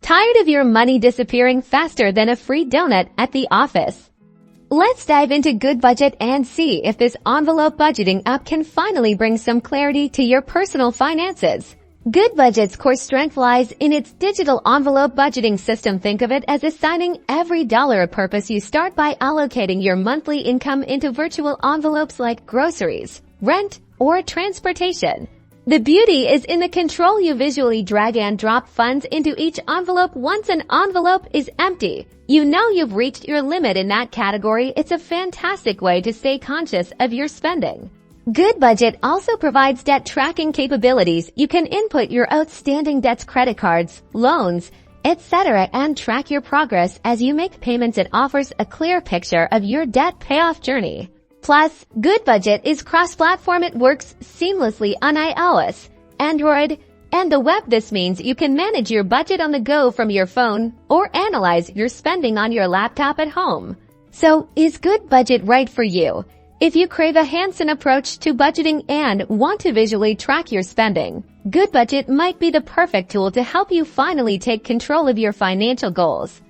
Tired of your money disappearing faster than a free donut at the office? Let's dive into Goodbudget and see if this envelope budgeting app can finally bring some clarity to your personal finances. Goodbudget's core strength lies in its digital envelope budgeting system. Think of it as assigning every dollar a purpose. You start by allocating your monthly income into virtual envelopes like groceries, rent, or transportation. The beauty is in the control. You visually drag and drop funds into each envelope. Once an envelope is empty, you know you've reached your limit in that category. It's a fantastic way to stay conscious of your spending. Goodbudget also provides debt tracking capabilities. You can input your outstanding debts, credit cards, loans, etc., and track your progress as you make payments. It offers a clear picture of your debt payoff journey. Plus, Goodbudget is cross-platform. It works seamlessly on iOS, Android, and the web. This means you can manage your budget on the go from your phone or analyze your spending on your laptop at home. So, is Goodbudget right for you? If you crave a hands-on approach to budgeting and want to visually track your spending, Goodbudget might be the perfect tool to help you finally take control of your financial goals.